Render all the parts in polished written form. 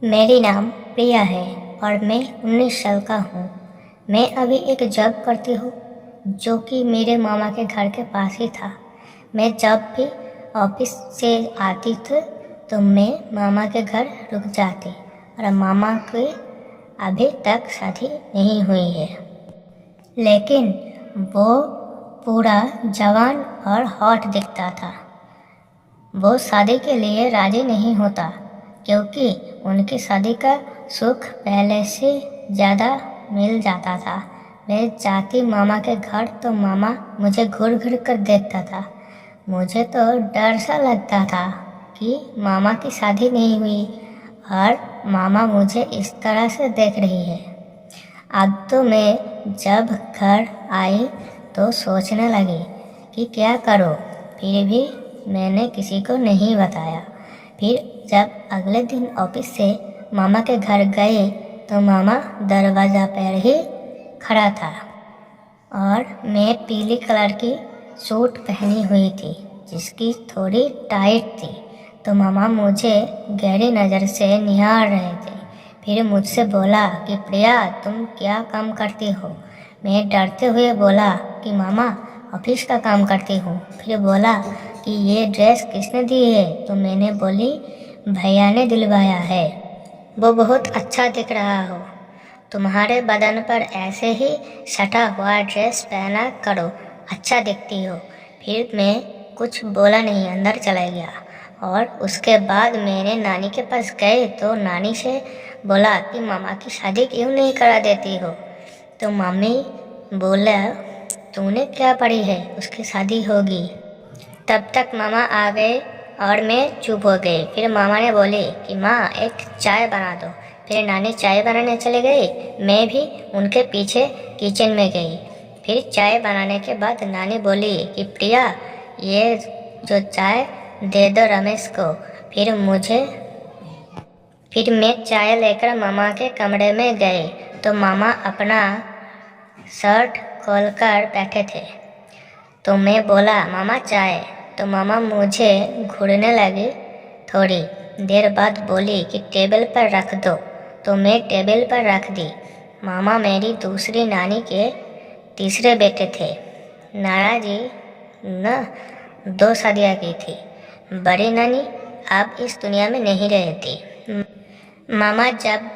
मेरी नाम प्रिया है और मैं 19 साल का हूँ। मैं अभी एक जॉब करती हूँ जो कि मेरे मामा के घर के पास ही था। मैं जब भी ऑफिस से आती थी तो मैं मामा के घर रुक जाती और मामा की अभी तक शादी नहीं हुई है, लेकिन वो पूरा जवान और हॉट दिखता था। वो शादी के लिए राजी नहीं होता क्योंकि उनकी शादी का सुख पहले से ज़्यादा मिल जाता था। मैं जाती मामा के घर तो मामा मुझे घूर घूर कर देखता था। मुझे तो डर सा लगता था कि मामा की शादी नहीं हुई और मामा मुझे इस तरह से देख रही है। अब तो मैं जब घर आई तो सोचने लगी कि क्या करूं, फिर भी मैंने किसी को नहीं बताया। फिर जब अगले दिन ऑफिस से मामा के घर गए तो मामा दरवाज़ा पर ही खड़ा था और मैं पीली कलर की सूट पहनी हुई थी जिसकी थोड़ी टाइट थी। तो मामा मुझे गहरी नज़र से निहार रहे थे। फिर मुझसे बोला कि प्रिया, तुम क्या काम करती हो? मैं डरते हुए बोला कि मामा ऑफिस का काम करती हूँ। फिर बोला कि ये ड्रेस किसने दी है? तो मैंने बोली भैया ने दिलवाया है, वो बहुत अच्छा दिख रहा हो। तुम्हारे बदन पर ऐसे ही सटा हुआ ड्रेस पहना करो, अच्छा दिखती हो। फिर मैं कुछ बोला नहीं, अंदर चला गया। और उसके बाद मैंने नानी के पास गए तो नानी से बोला कि मामा की शादी क्यों नहीं करा देती हो? तो मम्मी बोला तूने क्या पढ़ी है, उसकी शादी होगी। तब तक मामा आ गए और मैं चुप हो गई। फिर मामा ने बोली कि माँ एक चाय बना दो। फिर नानी चाय बनाने चले गई, मैं भी उनके पीछे किचन में गई। फिर चाय बनाने के बाद नानी बोली कि प्रिया, ये जो चाय दे दो रमेश को। फिर मैं चाय लेकर मामा के कमरे में गई तो मामा अपना शर्ट खोलकर बैठे थे। तो मैं बोला मामा चाय। तो मामा मुझे घूरने लगी। थोड़ी देर बाद बोली कि टेबल पर रख दो। तो मैं टेबल पर रख दी। मामा मेरी दूसरी नानी के तीसरे बेटे थे। नाना जी न 2 शादियाँ की थी। बड़ी नानी अब इस दुनिया में नहीं रहती। मामा जब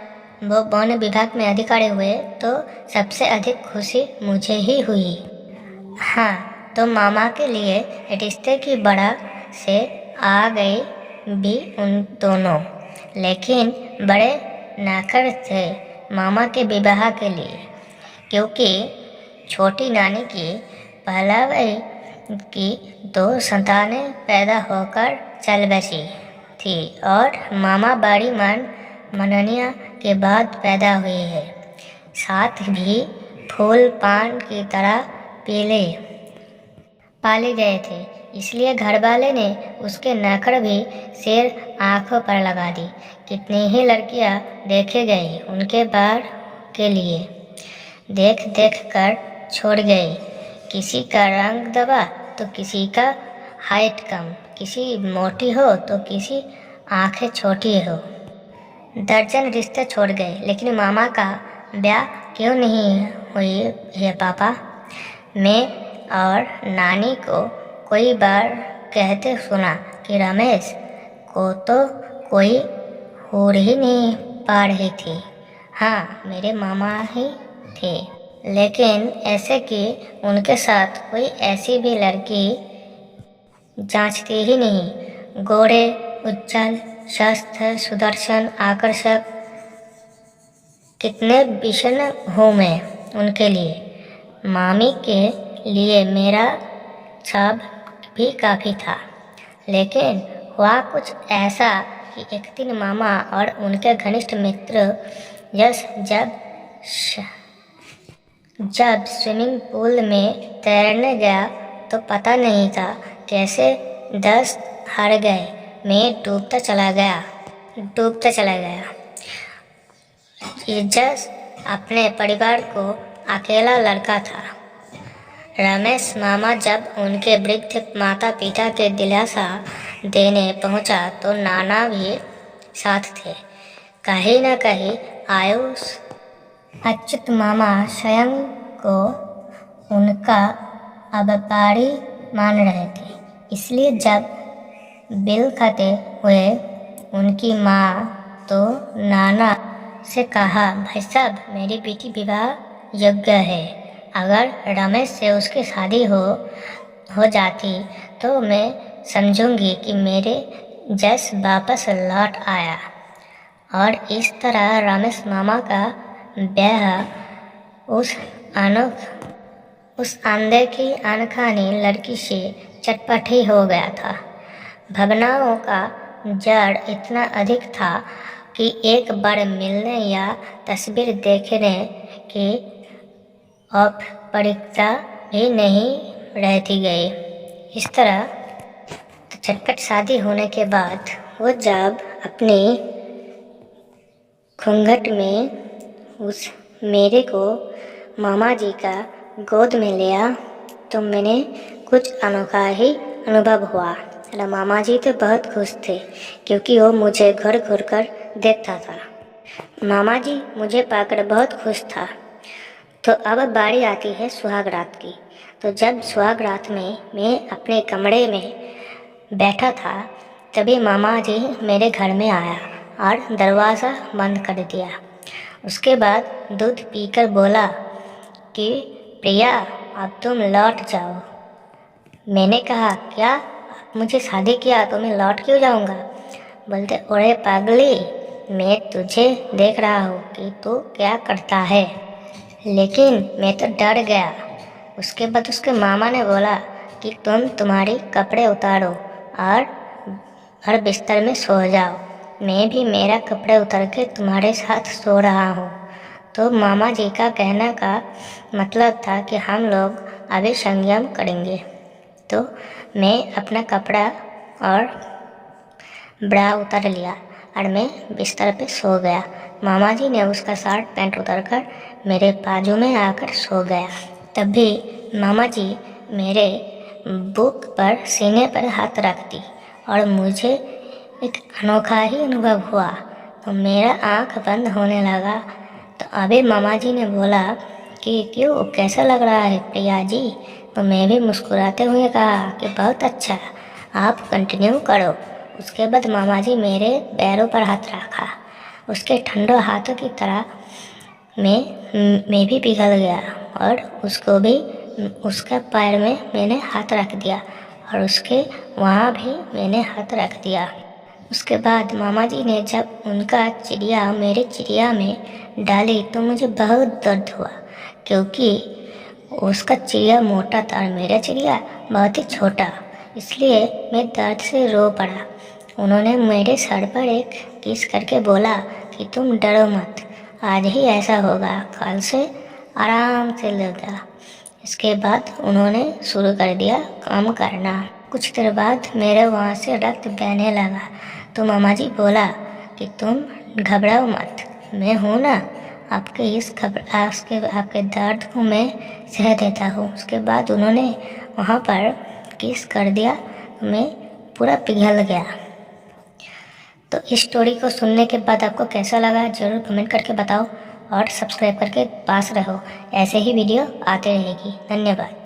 वो वन विभाग में अधिकारी हुए तो सबसे अधिक खुशी मुझे ही हुई। हाँ, तो मामा के लिए रिश्ते की बड़ा से आ गई भी उन दोनों, लेकिन बड़े नाखर थे मामा के विवाह के लिए, क्योंकि छोटी नानी की पहलवी की 2 संतानें पैदा होकर चल बसी थी और मामा बड़ी मननिया के बाद पैदा हुई है। साथ भी फूल पान की तरह पीले पाले गए थे, इसलिए घरवाले ने उसके नखर भी सिर आंखों पर लगा दी। कितनी ही लड़कियां देखे गई उनके बार के लिए, देख देख कर छोड़ गई। किसी का रंग दबा तो किसी का हाइट कम, किसी मोटी हो तो किसी आंखें छोटी हो। दर्जन रिश्ते छोड़ गए, लेकिन मामा का ब्याह क्यों नहीं हुई है पापा? मैं और नानी को कई बार कहते सुना कि रमेश को तो कोई हो ही नहीं पा रही थी। हाँ, मेरे मामा ही थे, लेकिन ऐसे कि उनके साथ कोई ऐसी भी लड़की जांचती ही नहीं। गोरे, उज्जवल, स्वस्थ, सुदर्शन, आकर्षक, कितने विषण हूँ मैं उनके लिए। मामी के लिए मेरा सब भी काफ़ी था, लेकिन हुआ कुछ ऐसा कि एक दिन मामा और उनके घनिष्ठ मित्र यश जब स्विमिंग पूल में तैरने गया तो पता नहीं था कैसे 10 हार गए। मैं डूबता चला गया। यश अपने परिवार को अकेला लड़का था। रमेश मामा जब उनके वृद्ध माता पिता के दिलासा देने पहुंचा तो नाना भी साथ थे। कहीं न कहीं आयुष अच्युत मामा स्वयं को उनका व्यापारी मान रहे थे। इसलिए जब बिल खाते हुए उनकी माँ तो नाना से कहा, भाई साहब मेरी बेटी विवाह योग्य है, अगर रमेश से उसकी शादी हो जाती तो मैं समझूंगी कि मेरे जस वापस लौट आया। और इस तरह रमेश मामा का ब्याह उस अंधे की अनखानी लड़की से चटपटी हो गया था। भावनाओं का जड़ इतना अधिक था कि एक बार मिलने या तस्वीर देखने की औपचारिकता भी नहीं रहती गई। इस तरह झटपट शादी होने के बाद वो जब अपनी घूंघट में उस मेरे को मामा जी का गोद में लिया तो मैंने कुछ अनोखा ही अनुभव हुआ। मेरा मामा जी तो बहुत खुश थे क्योंकि वो मुझे घूर घूर कर देखता था। मामा जी मुझे पाकर बहुत खुश था। तो अब बारी आती है सुहाग रात की। तो जब सुहाग रात में मैं अपने कमरे में बैठा था तभी मामा जी मेरे घर में आया और दरवाज़ा बंद कर दिया। उसके बाद दूध पीकर बोला कि प्रिया अब तुम लौट जाओ। मैंने कहा, क्या आप मुझे शादी किया तो मैं लौट क्यों जाऊंगा? बोलते, ओरे पागली, मैं तुझे देख रहा हूँ कि तू क्या करता है। लेकिन मैं तो डर गया। उसके बाद उसके मामा ने बोला कि तुम्हारे कपड़े उतारो और बिस्तर में सो जाओ। मैं भी मेरा कपड़े उतार के तुम्हारे साथ सो रहा हूँ। तो मामा जी का कहने का मतलब था कि हम लोग अभी संयम करेंगे। तो मैं अपना कपड़ा और ब्रा उतार लिया और मैं बिस्तर पे सो गया। मामा जी ने उसका शर्ट पैंट उतार कर मेरे बाजू में आकर सो गया। तभी मामा जी मेरे बुक पर सीने पर हाथ रख दी और मुझे एक अनोखा ही अनुभव हुआ। तो मेरा आँख बंद होने लगा। तो अभी मामा जी ने बोला कि क्यों, कैसा लग रहा है प्रिया जी? तो मैं भी मुस्कुराते हुए कहा कि बहुत अच्छा, आप कंटिन्यू करो। उसके बाद मामा जी मेरे पैरों पर हाथ रखा। उसके ठंडे हाथों की तरह मैं भी पिघल गया और उसको भी उसका पैर में मैंने हाथ रख दिया और उसके वहाँ भी मैंने हाथ रख दिया। उसके बाद मामा जी ने जब उनका चिड़िया मेरे चिड़िया में डाली तो मुझे बहुत दर्द हुआ क्योंकि उसका चिड़िया मोटा था और मेरा चिड़िया बहुत ही छोटा। इसलिए मैं दर्द से रो पड़ा। उन्होंने मेरे सर पर एक किस करके बोला कि तुम डरो मत, आज ही ऐसा होगा, कल से आराम से लेगा। इसके बाद उन्होंने शुरू कर दिया काम करना। कुछ देर बाद मेरे वहाँ से रक्त बहने लगा। तो मामा जी बोला कि तुम घबराओ मत, मैं हूँ ना, आपके दर्द को मैं सह देता हूँ। उसके बाद उन्होंने वहाँ पर किस कर दिया, मैं पूरा पिघल गया। तो इस स्टोरी को सुनने के बाद आपको कैसा लगा ज़रूर कमेंट करके बताओ और सब्सक्राइब करके पास रहो। ऐसे ही वीडियो आते रहेगी। धन्यवाद।